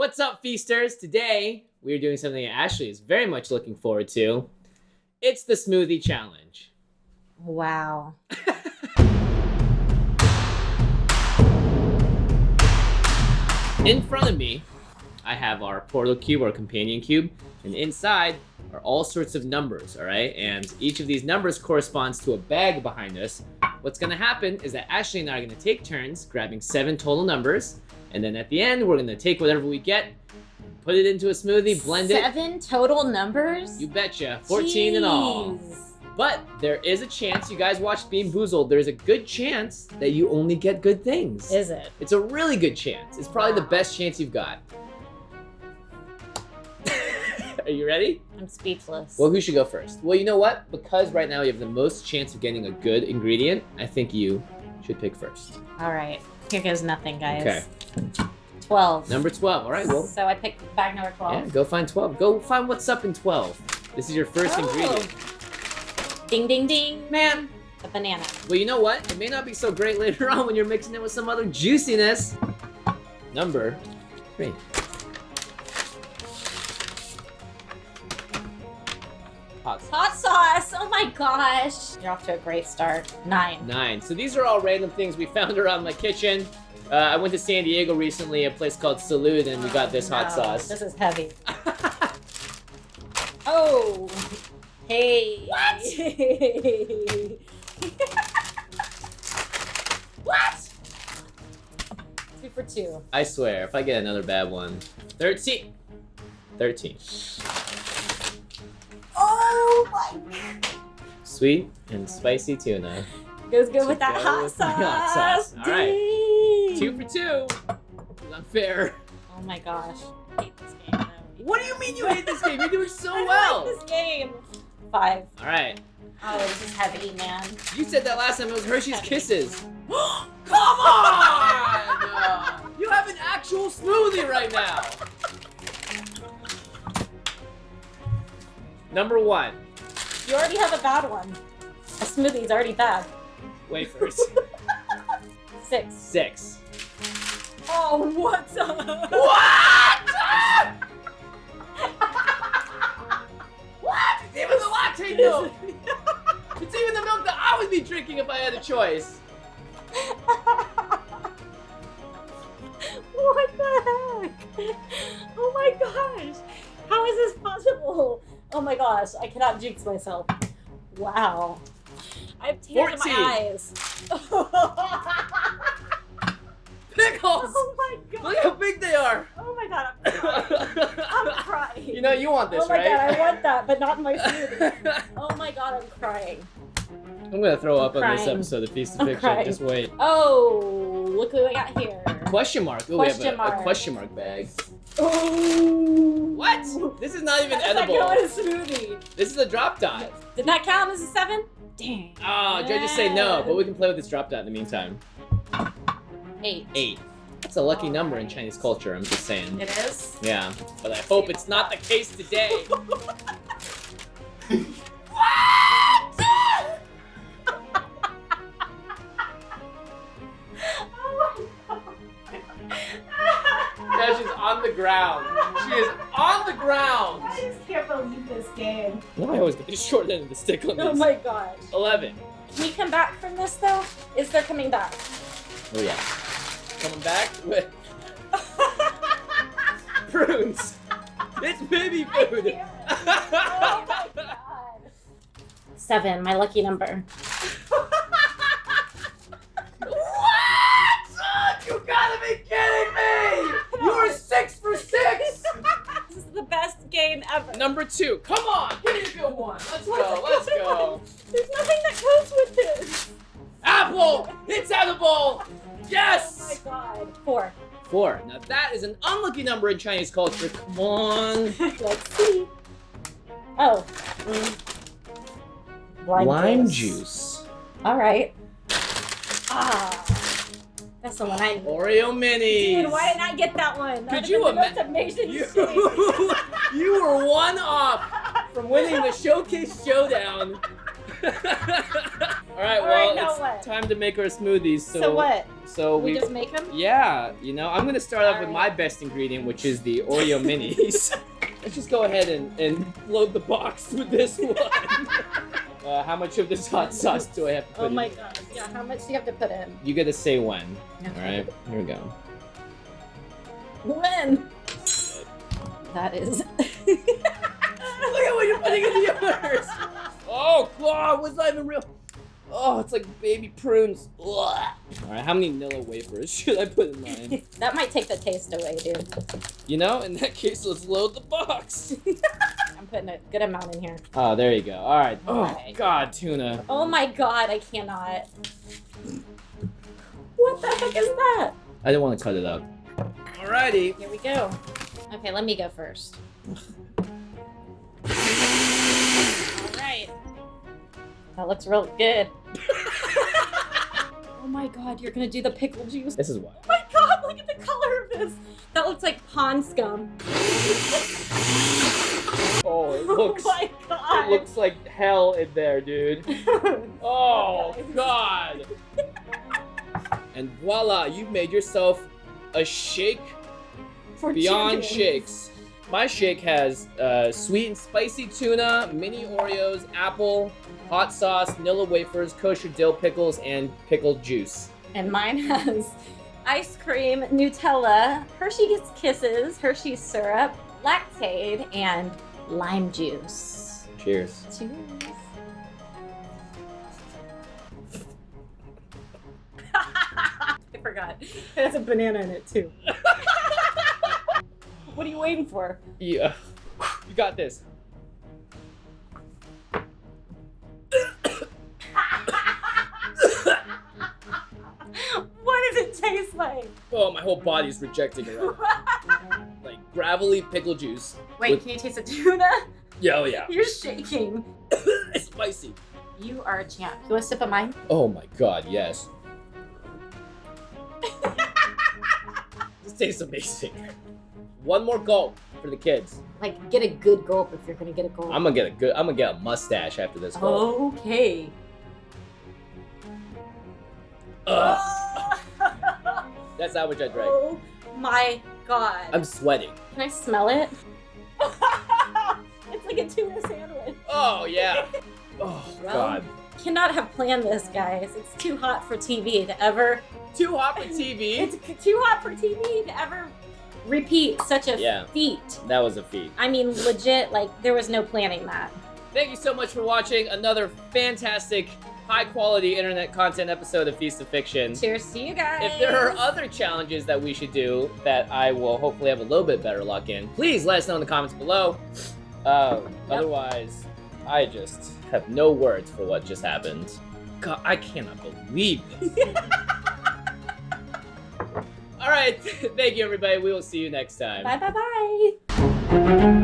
What's up, feasters? Today, we're doing something Ashley is very much looking forward to. It's the Smoothie Challenge. Wow. In front of me, I have our portal cube, or companion cube, and inside are all sorts of numbers, all right? And each of these numbers corresponds to a bag behind us. What's gonna happen is that Ashley and I are gonna take turns grabbing 7 total numbers, and then at the end, we're gonna take whatever we get, put it into a smoothie, blend it. 7 total numbers? You betcha, 14 in all. But there is a chance, you guys watched Bean Boozled, there's a good chance that you only get good things. Is it? It's a really good chance. It's probably the best chance you've got. Are you ready? I'm speechless. Well, who should go first? Well, you know what? Because right now you have the most chance of getting a good ingredient, I think you should pick first. All right. Here goes nothing, guys. Okay. 12. Number 12. All right, well. So I picked bag number 12. Yeah, go find 12. Go find what's up in 12. This is your first ingredient. Ding, ding, ding. Man. A banana. Well, you know what? It may not be so great later on when you're mixing it with some other juiciness. Number 3. Hot sauce. Oh my gosh. You're off to a great start. 9. 9. So these are all random things we found around my kitchen. I went to San Diego recently, a place called Salud, and we got this hot sauce. This is heavy. Oh. Hey. What? What? 2 for 2. I swear, if I get another bad one. 13. 13. Oh my god. Sweet and spicy tuna. Goes good So with that go hot with my sauce. hot sauce. All right. Dang. 2 for 2. It's unfair. Oh my gosh. I hate this game though. What do you mean you hate this game? You're doing so I well. like this game. 5. All right. Oh, this is heavy, man. You said that last time it was Hershey's Kisses. Come on! You have an actual smoothie right now. Number 1. You already have a bad one. A smoothie's already bad. Wafers. 6. 6. Oh, what's up? What? What? It's even the latte milk. It's even the milk that I would be drinking if I had a choice. What the heck? Oh my gosh. How is this possible? Oh my gosh, I cannot jinx myself. Wow. I have tears in 14. my eyes. Pickles. Oh my god. Look how big they are. Oh my god, I'm crying. I'm crying. You know you want this, oh my right? god, I want that, but not in my smoothie. Oh my god, I'm crying. I'm gonna throw up on this crying. episode of Feast of I'm Fiction. crying. Just wait. Oh, look what we got here. Question mark. Ooh, we have Question a mark. question mark bag. Oh. What? This is not even How does edible. that go in a smoothie? This is a drop dot. Did that count as a 7? Dang. Oh, judges say no, but we can play with this drop dot in the meantime. 8. 8. That's a lucky number in Chinese culture, I'm just saying. It is? Yeah, but I hope it's not the case today. Now she's on the ground. She is on the ground. I just can't believe this game. No, I always get the short end of the stick on this. Oh my gosh. 11. Can we come back from this though? Is there coming back? Oh yeah. Coming back with prunes. It's baby food. Oh my god. 7, my lucky number. What? You gotta be kidding me! You're 6 for 6! This is the best game ever. Number 2. Come on, give me a good one. Let's go, let's go. There's nothing that goes with this. Apple! It's edible! Yes! Oh my god. 4. 4. Now that is an unlucky number in Chinese culture. Come on. Let's see. Oh. Lime juice. All right. Ah. That's the one I need. Oreo minis. Dude, why didn't I get that one? Could you imagine? Amazing You, shit. you were one off from winning the Showcase Showdown. All right, well, now it's what? time to make our smoothies. So what? So We just make them? Yeah, you know, I'm gonna start off with Alright. my best ingredient, which is the Oreo minis. Let's just go ahead and load the box with this one. How much of this hot sauce do I have to put Oh in? my god. Yeah, how much do you have to put in? You gotta say when. Okay. Alright, here we go. When? That is. Look at what you're putting in yours! Oh god, what's not even real? Oh, it's like baby prunes. Alright, how many Nilla wafers should I put in mine? That might take the taste away, dude. You know, in that case, let's load the box. I'm putting a good amount in here. Oh, there you go. Alright. Oh Alright. god, tuna. Oh my god, I cannot. What the heck is that? I didn't want to cut it up. Alrighty. Here we go. Okay, let me go first. Alright. That looks real good. Oh my god, you're gonna do the pickle juice. This is why. Oh my god, look at the color of this. That looks like pond scum. Oh, it looks. Oh my god. It looks like hell in there, dude. Oh god. And voila, you've made yourself a shake For beyond champions. shakes. My shake has sweet and spicy tuna, mini Oreos, apple, hot sauce, Nilla wafers, kosher dill pickles, and pickled juice. And mine has ice cream, Nutella, Hershey's Kisses, Hershey's syrup, Lactaid, and lime juice. Cheers. Cheers. I forgot. It has a banana in it too. What are you waiting for? Yeah. You got this. What does it taste like? Oh, my whole body's rejecting it right now. Like gravelly pickle juice. Wait, with- can you taste the tuna? Yeah, oh yeah. You're shaking. It's spicy. You are a champ. You want a sip of mine? Oh my god, yes. This tastes amazing. One more gulp for the kids. Like, get a good gulp if you're gonna get a gulp. I'm gonna get a mustache after this gulp. Okay. Ugh, that's how much I drank. Oh my god. I'm sweating. Can I smell it? It's like a tuna sandwich. Oh yeah. Oh Well, god. Cannot have planned this, guys. It's too hot for TV to ever. Too hot for TV. It's too hot for TV to ever repeat such a Yeah. feat. That was a feat. I mean, legit, like, there was no planning that. Thank you so much for watching another fantastic, high-quality internet content episode of Feast of Fiction. Cheers to you guys. If there are other challenges that we should do that I will hopefully have a little bit better luck in, please let us know in the comments below. Otherwise, I just have no words for what just happened. God, I cannot believe this. All right, thank you everybody. We will see you next time. Bye bye bye.